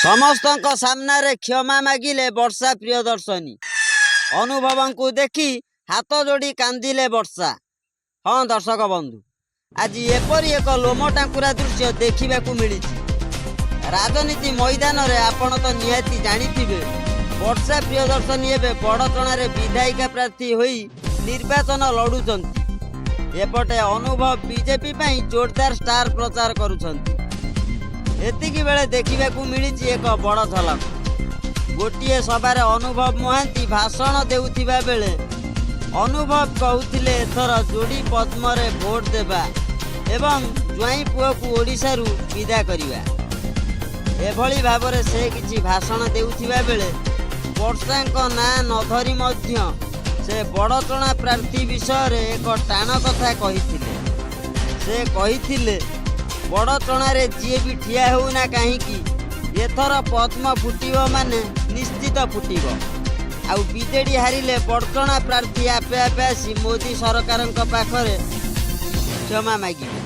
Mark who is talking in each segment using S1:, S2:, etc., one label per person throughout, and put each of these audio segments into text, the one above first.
S1: ସମସ୍ତଙ୍କ ସାମ୍ନାରେ କ୍ଷମା ମାଗିଲେ ବର୍ଷା ପ୍ରିୟଦର୍ଶିନୀ। ଅନୁଭବଙ୍କୁ ଦେଖି ହାତ ଯୋଡ଼ି କାନ୍ଦିଲେ ବର୍ଷା। ହଁ ଦର୍ଶକ ବନ୍ଧୁ, ଆଜି ଏପରି ଏକ ଲୋମ ଟାଙ୍କୁରା ଦୃଶ୍ୟ ଦେଖିବାକୁ ମିଳିଛି। ରାଜନୀତି ମଇଦାନରେ ଆପଣ ତ ନିହାତି ଜାଣିଥିବେ, ବର୍ଷା ପ୍ରିୟଦର୍ଶିନୀ ଏବେ ବଡ଼ଚଣାରେ ବିଧାୟିକା ପ୍ରାର୍ଥୀ ହୋଇ ନିର୍ବାଚନ ଲଢୁଛନ୍ତି। ଏପଟେ ଅନୁଭବ ବିଜେପି ପାଇଁ ଜୋରଦାର ଷ୍ଟାର ପ୍ରଚାର କରୁଛନ୍ତି। ଏତିକି ବେଳେ ଦେଖିବାକୁ ମିଳିଛି ଏକ ବଡ଼ ଝଲକ। ଗୋଟିଏ ସଭାରେ ଅନୁଭବ ମହାନ୍ତି ଭାଷଣ ଦେଉଥିବା ବେଳେ ଅନୁଭବ କହୁଥିଲେ ଏଥର ଯୋଡ଼ି ପଦ୍ମରେ ଭୋଟ ଦେବା ଏବଂ ଜ୍ୱାଇଁ ପୁଅକୁ ଓଡ଼ିଶାରୁ ବିଦା କରିବା। ଏଭଳି ଭାବରେ ସେ କିଛି ଭାଷଣ ଦେଉଥିବା ବେଳେ ବର୍ଷାଙ୍କ ନାଁ ନ ଧରି ମଧ୍ୟ ସେ ବଡ଼ଚଣା ପ୍ରାର୍ଥୀ ବିଷୟରେ ଏକ ଟାଣ କଥା କହିଥିଲେ। ସେ କହିଥିଲେ, ବଡ଼ଚଣାରେ ଯିଏ ବି ଠିଆ ହେଉନା କାହିଁକି ଏଥର ପଦ୍ମ ଫୁଟିବ ମାନେ ନିଶ୍ଚିତ ଫୁଟିବ। ଆଉ ବିଜେଡ଼ି ହାରିଲେ ବଡ଼ଚଣା ପ୍ରାର୍ଥୀ ଆପେ ଆପେ ଆସି ମୋଦି ସରକାରଙ୍କ ପାଖରେ କ୍ଷମା ମାଗିବେ।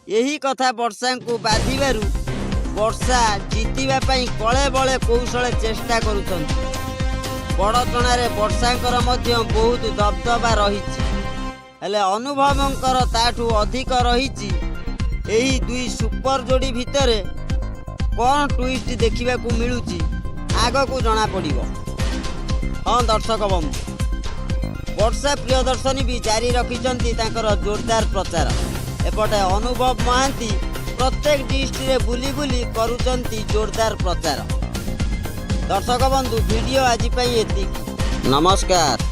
S1: ଏହି କଥା ବର୍ଷାଙ୍କୁ ବାଧିବାରୁ ବର୍ଷା ଜିତିବା ପାଇଁ କଳେ ବଳେ କୌଶଳେ ଚେଷ୍ଟା କରୁଛନ୍ତି। ବଡ଼ଚଣାରେ ବର୍ଷାଙ୍କର ମଧ୍ୟ ବହୁତ ଦବଦବା ରହିଛି, ହେଲେ ଅନୁଭବଙ୍କର ତାଠୁ ଅଧିକ ରହିଛି। ଏହି ଦୁଇ ସୁପର ଯୋଡ଼ି ଭିତରେ କ'ଣ ଟୁଇଷ୍ଟ ଦେଖିବାକୁ ମିଳୁଛି ଆଗକୁ ଜଣାପଡ଼ିବ। ହଁ ଦର୍ଶକ ବନ୍ଧୁ, ବର୍ଷା ପ୍ରିୟଦର୍ଶିନୀ ବି ଜାରି ରଖିଛନ୍ତି ତାଙ୍କର ଜୋରଦାର ପ୍ରଚାର। ଏପଟେ ଅନୁଭବ ମହାନ୍ତି ପ୍ରତ୍ୟେକ ଡିଷ୍ଟ୍ରିକ୍ଟରେ ବୁଲି ବୁଲି କରୁଛନ୍ତି ଜୋରଦାର ପ୍ରଚାର। ଦର୍ଶକ ବନ୍ଧୁ, ଭିଡ଼ିଓ ଆଜି ପାଇଁ ଏତିକି। ନମସ୍କାର।